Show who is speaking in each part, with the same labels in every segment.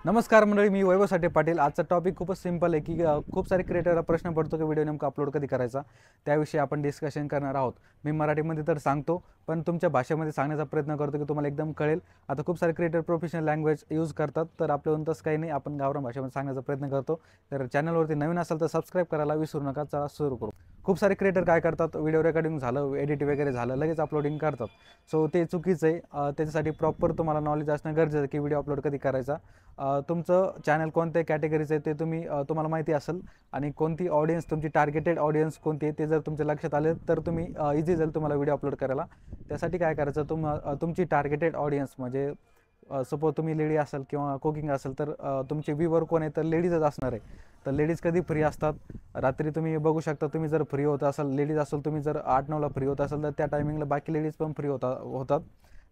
Speaker 1: नमस्कार मंडळी, मी वैभव साठे पाटील। आजचा टॉपिक खूपच सिंपल आहे की खूप सारे क्रिएटरला प्रश्न पडतो की व्हिडिओ नेमका अपलोड कधी करायचा। त्याविषयी आपण डिस्कशन करणार आहोत। मी मराठीमध्ये तर सांगतो, पण तुमच्या भाषेमध्ये सांगण्याचा प्रयत्न करतो की तुम्हाला एकदम कळेल। आता खूप सारे क्रिएटर प्रोफेशनल लँग्वेज यूज करतात, तर आपल्याहून तसं काही नाही, आपण गावरान भाषेमध्ये सांगण्याचा प्रयत्न करतो। तर चॅनलवरती नवीन असाल तर सबस्क्राईब करायला विसरू नका। चला सुरू करू। खूप सारे क्रिएटर काय करतात, व्हिडिओ रेकॉर्डिंग झालं, एडिट वगैरे झालं, लगेच अपलोडिंग करतात। सो ते चुकीचं आहे। त्याच्यासाठी प्रॉपर तुम्हाला नॉलेज असणं गरजेचं आहे की व्हिडिओ अपलोड कधी करायचा। तुमचं चॅनल कोणत्या कॅटेगरीचं आहे ते तुम्हाला माहिती असेल, आणि कोणती ऑडियन्स तुमची टार्गेटेड ऑडियन्स कोणती आहे ते जर तुमच्या लक्षात आले तर तुम्ही इझी जाईल तुम्हाला व्हिडिओ अपलोड करायला। त्यासाठी काय करायचं, तुमची टार्गेटेड ऑडियन्स म्हणजे सपोज तुम्ही लेडी असाल किंवा कुकिंग असेल तर तुमचे व्ह्यूवर कोण आहे तर लेडीजच असणार आहे। तर लेडीज कधी फ्री असतात, रात्री तुम्ही बघू शकता। तुम्ही जर फ्री होत असाल, लेडीज असाल, तुम्ही जर 8-9ला फ्री होत असाल तर त्या टायमिंगला बाकी लेडीज पण फ्री होतात।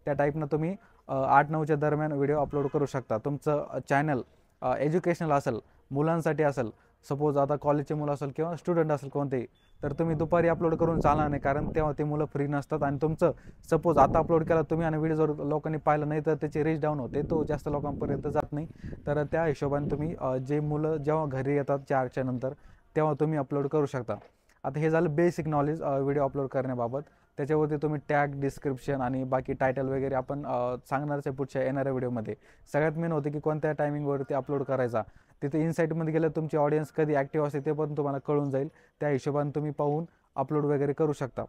Speaker 1: त्या टाईपनं तुम्ही 8-9च्या दरम्यान व्हिडिओ अपलोड करू शकता। तुमचं चॅनल एज्युकेशनल असेल, मुलांसाठी असेल, सपोज आता कॉलेजचे मुलं असेल किंवा स्टुडंट असेल कोणतेही, तर तुम्ही दुपारी अपलोड करून चालणार नाही, कारण तेव्हा ते मुलं फ्री नसतात। आणि तुमचं सपोज आता अपलोड केला तुम्ही आणि व्हिडिओ जर लोकांनी पाहिलं नाही तर त्याची रीच डाऊन होते, तो जास्त लोकांपर्यंत जात नाही। तर त्या हिशोबाने तुम्ही जे मुलं जेव्हा घरी येतात 4च्या नंतर तेव्हा तुम्ही अपलोड करू शकता। आता हे झालं बेसिक नॉलेज व्हिडिओ अपलोड करण्याबाबत। त्याच्यावरती तुम्ही टॅग, डिस्क्रिप्शन आणि बाकी टायटल वगैरे आपण सांगणारच आहे पुढच्या येणाऱ्या व्हिडिओमध्ये। सगळ्यात मेन होते की कोणत्या टायमिंगवरती अपलोड करायचा। तिथे इनसाईटमध्ये गेलं तुमची ऑडियन्स कधी ॲक्टिव्ह असते ते पण तुम्हाला कळून जाईल। त्या हिशोबाने तुम्ही पाहून अपलोड वगैरे करू शकता।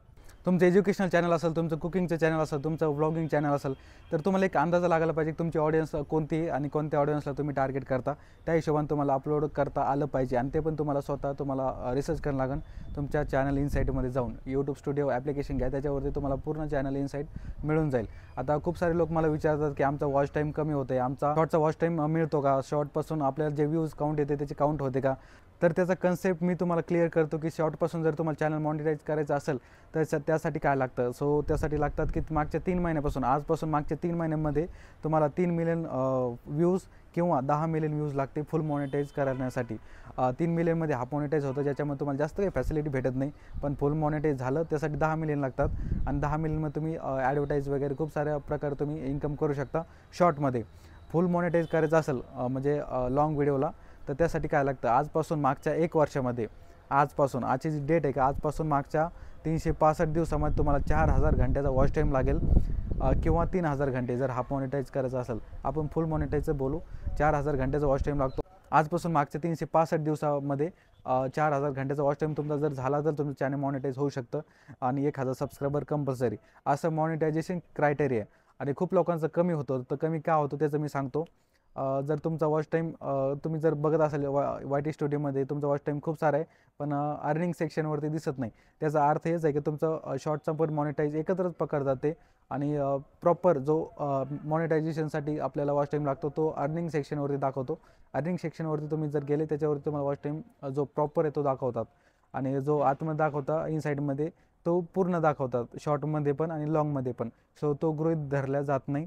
Speaker 1: तुमचं एज्युकेशनल चॅनल असेल, तुमचं कुकिंगचं चॅनल असेल, तुमचं व्लॉगिंग चॅनल असेल, तर तुम्हाला एक अंदाजा लागायला पाहिजे की तुमची ऑडियन्स कोणती आहे आणि कोणत्या ऑडियन्सला तुम्ही टार्गेट करता। त्या हिशोबाने तुम्हाला अपलोड करता आलं पाहिजे, आणि ते पण तुम्हाला रिसर्च करावं लागेल। तुमच्या चॅनल इनसाईटमध्ये जाऊन यूट्यूब स्टुडिओ ॲप्लिकेशन घ्या, त्याच्यावरती तुम्हाला पूर्ण चॅनल इनसाईट मिळून जाईल। आता खूप सारे लोक मला विचारतात की आमचा वॉच टाईम कमी होतो आहे, आमचा शॉर्टचा वॉच टाईम मिळतो का, शॉर्टपासून आपल्याला जे व्ह्यूज काउंट येते त्याचे काउंट होते का। तर त्याचा कन्सेप्ट मी तुम्हाला क्लिअर करतो की शॉर्टपासून जर तुम्हाला चॅनल मॉनिटाईज करायचं असेल तर त्यासाठी काय लागतं। सो त्यासाठी लागतात की मागच्या 3 महिन्यापासून, आजपासून मागच्या 3 महिन्यांमध्ये तुम्हाला 3 मिलियन व्ह्यूज किंवा 10 मिलियन व्ह्यूज लागते फुल मॉनिटाईज करण्यासाठी। 3 मिलियनमध्ये हाफ मॉनिटाईज होतं, ज्याच्यामध्ये तुम्हाला जास्त काही फॅसिलिटी भेटत नाही, पण फुल मॉनिटाईज झालं त्यासाठी 10 मिलियन लागतात। आणि 10 मिलियनमध्ये तुम्ही ॲडव्हर्टाईज वगैरे खूप साऱ्या प्रकारे तुम्ही इन्कम करू शकता शॉर्टमध्ये। फुल मॉनिटाईज करायचं असेल म्हणजे लाँग व्हिडिओला, तर त्यासाठी काय लागतं, आजपासून मागच्या 1 वर्षामध्ये, आजपासून आजची जी डेट आहे का, आजपासून मागच्या 365 दिवसामध्ये तुम्हाला 4000 घंट्याचा वॉच टाईम लागेल, किंवा 3000 घंटे जर हाफ मॉनिटाईज करायचं असेल। आपण फुल मॉनिटाईजचं बोलू, 4000 घंट्याचा वॉच टाईम लागतो। आजपासून मागच्या 365 दिवसामध्ये 4000 घंट्याचा वॉच टाईम तुमचा जर झाला तर तुमचं चॅनल मॉनिटाईज होऊ शकतं, आणि 1000 सबस्क्रायबर कंपल्सरी, असं मॉनिटायझेशन क्रायटेरिया। आणि खूप लोकांचं कमी होतं, तर कमी का होतं त्याचं मी सांगतो। जर तुमचा वॉच टाईम तुम्ही जर बघत असाल YT स्टुडिओमध्ये तुमचा वॉच टाईम खूप सारा आहे, पण अर्निंग सेक्शनवरती दिसत नाही। त्याचा अर्थ हेच आहे की तुमचं शॉर्टचा पण मॉनिटाईज एकत्रच पकडतात ते, आणि प्रॉपर जो मॉनिटायझेशनसाठी आपल्याला वॉच टाईम लागतो तो अर्निंग सेक्शनवरती दाखवतो। अर्निंग सेक्शनवरती तुम्ही जर गेले त्याच्यावरती तुम्हाला वॉच टाईम जो प्रॉपर आहे तो दाखवतात, आणि जो आतमध्ये दाखवता इनसाईडमध्ये तो पूर्ण दाखवतात, शॉर्टमध्ये पण आणि लाँगमध्ये पण। सो तो गृहीत धरला जात नाही,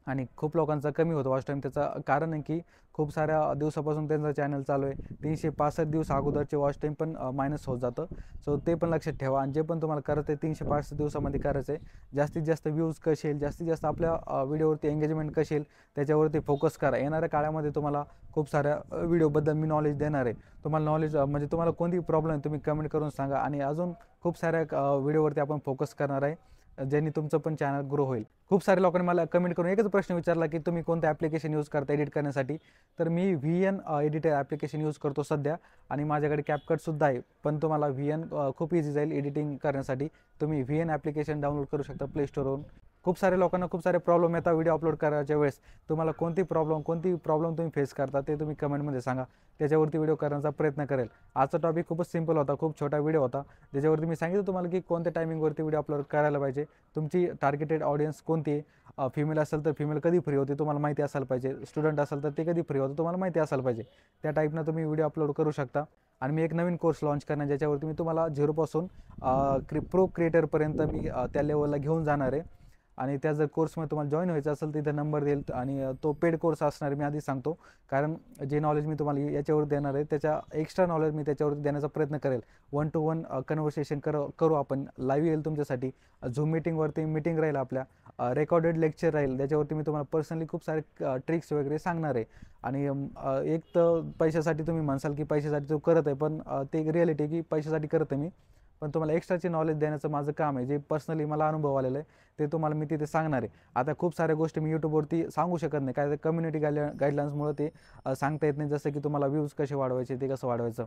Speaker 1: आणि खूप लोकांचा कमी होतो वॉच टाईम। त्याचं कारण आहे की खूप साऱ्या दिवसापासून त्यांचं चॅनल चालू आहे, 365 दिवस अगोदरचे वॉच टाईम पण मायनस होत जातं। सो ते पण लक्षात ठेवा, आणि जे पण तुम्हाला करायचं आहे 365 दिवसामध्ये करायचं आहे, जास्तीत जास्त व्ह्यूज कसे येईल, जास्तीत जास्त आपल्या व्हिडिओवरती एंगेजमेंट कशी येईल त्याच्यावरती फोकस करा। येणाऱ्या काळामध्ये तुम्हाला खूप साऱ्या व्हिडिओबद्दल मी नॉलेज देणार आहे। तुम्हाला नॉलेज म्हणजे तुम्हाला कोणती प्रॉब्लेम आहे तुम्ही कमेंट करून सांगा, आणि अजून खूप साऱ्या व्हिडिओवरती आपण फोकस करणार आहे, ज्यांनी तुमचं पण चॅनल ग्रो होईल। खूप सारे लोकांनी मला कमेंट करून एकच प्रश्न विचारला की तुम्ही कोणतं ॲप्लिकेशन यूज करता एडिट करण्यासाठी। तर मी VN एडिटर ॲप्लिकेशन यूज करतो सध्या, आणि माझ्याकडे CapCutसुद्धा आहे, पण तुम्हाला VN खूप इझी जाईल एडिटिंग करण्यासाठी। तुम्ही VN ॲप्लिकेशन डाउनलोड करू शकता प्ले स्टोरवरून। खूप सारे लोकांना खूप सारे प्रॉब्लेम येतात व्हिडिओ अपलोड करायच्या वेळेस। तुम्हाला कोणती प्रॉब्लेम तुम्ही फेस करता ते तुम्ही कमेंटमध्ये सांगा, त्याच्यावरती व्हिडिओ करण्याचा प्रयत्न करेल। आजचा टॉपिक खूपच सिंपल होता, खूप छोटा व्हिडिओ होता, ज्याच्यावरती मी सांगितलं तुम्हाला की कोणत्या टायमिंगवरती व्हिडिओ अपलोड करायला पाहिजे, तुमची टार्गेटेड ऑडियन्स कोणती आहे। फिमेल असेल तर फिमेल कधी फ्री होते तुम्हाला माहिती असायला पाहिजे, स्टुडंट असेल तर ते कधी फ्री होतं तुम्हाला माहिती असायला पाहिजे। त्या टाईपनं तुम्ही व्हिडिओ अपलोड करू शकता। आणि मी एक नवीन कोर्स लॉन्च करणार, ज्याच्यावरती मी तुम्हाला 0 पासून प्रो क्रिएटरपर्यंत मी त्या लेवलला घेऊन जाणार आहे। आणि त्या जर कोर्समध्ये तुम्हाला जॉईन व्हायचं असेल तर इथे नंबर देईल आणि तो पेड कोर्स असणार आहे, मी आधी सांगतो. कारण जे नॉलेज मी तुम्हाला याच्यावर देणार आहे त्याच्या एक्स्ट्रा नॉलेज मी त्याच्यावरती देण्याचा प्रयत्न करेल. 1 to 1 कन्व्हर्सेशन करू आपण, लाईव्ह येईल तुमच्यासाठी. झूम मीटिंगवरती मीटिंग राहील आपल्या, रेकॉर्डेड लेक्चर राहील, त्याच्यावरती मी तुम्हाला पर्सनली खूप सारे ट्रिक्स वगैरे सांगणार आहे. आणि एक तर पैशासाठी तुम्ही म्हणसाल की पैशासाठी तो करत आहे, पण ते रिॲलिटी आहे की पैशासाठी करत आहे मी, पण तुम्हाला एक्स्ट्राचे नॉलेज देण्याचं माझं काम आहे. जे पर्सनली मला अनुभव आलेलं आहे ते तुम्हाला मी तिथे सांगणार आहे. आता खूप साऱ्या गोष्टी मी यूट्यूबवरती सांगू शकत नाही, काय कम्युनिटी गाईडलाईन्समुळे ते सांगता येत नाही. जसं की तुम्हाला व्ह्यूज कसे वाढवायचे, ते कसं वाढवायचं,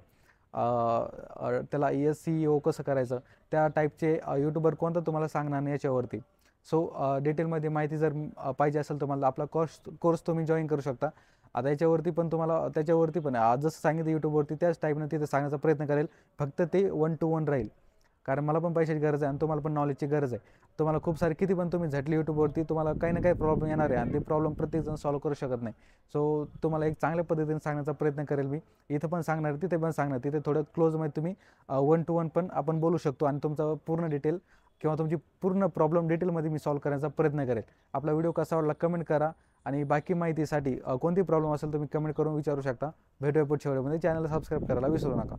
Speaker 1: त्याला SEO कसं करायचं, त्या टाईपचे यूट्यूबर कोणतं तुम्हाला सांगणार नाही याच्यावरती. सो डिटेलमध्ये माहिती जर पाहिजे असेल तुम्हाला, आपला कोर्स तुम्ही जॉईन करू शकता. आता याच्यावरती पण तुम्हाला, त्याच्यावरती पण आज जसं सांगितलं यूट्यूबवरती त्याच टाईपनं तिथे सांगण्याचा प्रयत्न करेल, फक्त ते 1 to 1 राहील. कारण मला पण पैशाची गरज आहे आणि तुम्हाला पण नॉलेजची गरज आहे. तुम्हाला खूप सारे किती पण तुम्ही झटले यूट्यूबवरती, तुम्हाला काही ना काही प्रॉब्लेम येणार आहे आणि ते प्रॉब्लेम प्रत्येकजण सॉल्व्ह करू शकत नाही. सो तुम्हाला एक चांगल्या पद्धतीने सांगण्याचा प्रयत्न करेल मी. इथं पण सांगणार, तिथे पण सांगणार. तिथे थोडं क्लोजमध्ये तुम्ही 1 to 1 पण आपण बोलू शकतो आणि तुमचा पूर्ण डिटेल किंवा तुमची पूर्ण प्रॉब्लेम डिटेलमध्ये मी सॉल्व्ह करण्याचा प्रयत्न करेल. आपला व्हिडिओ कसा वाटला कमेंट करा आणि बाकी माहितीसाठी कोणती प्रॉब्लेम असेल तुम्ही कमेंट करून विचारू शकता. भेटूया पुढच्या व्हिडिओमध्ये. चॅनलला सबस्क्राईब करायला विसरू नका.